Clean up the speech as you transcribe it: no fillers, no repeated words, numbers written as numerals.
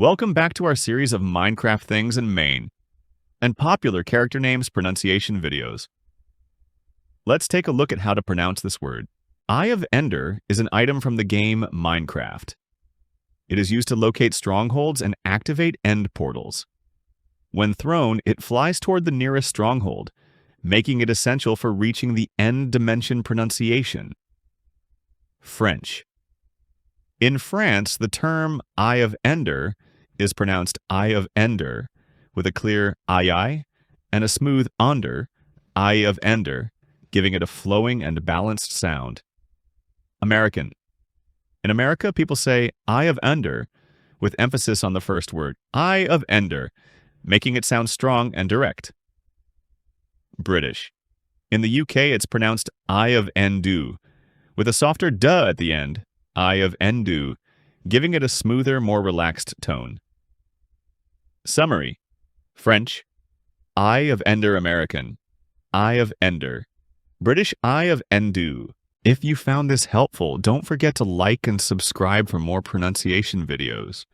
Welcome back to our series of Minecraft things in Maine and popular character names pronunciation videos. Let's take a look at how to pronounce this word. Eye of Ender is an item from the game Minecraft. It is used to locate strongholds and activate end portals. When thrown, it flies toward the nearest stronghold, making it essential for reaching the end dimension pronunciation. French. In France, the term Eye of Ender is pronounced Eye of Ender, with a clear I and a smooth onder, Eye of Ender, giving it a flowing and balanced sound. American. In America, people say Eye of Ender, with emphasis on the first word, Eye of Ender, making it sound strong and direct. British. In the UK, it's pronounced Eye of Ende, with a softer duh at the end, Eye of Ende, giving it a smoother, more relaxed tone. Summary. French, Eye of Ender. American, Eye of Ender. British, Eye of Ende. If you found this helpful, don't forget to like and subscribe for more pronunciation videos.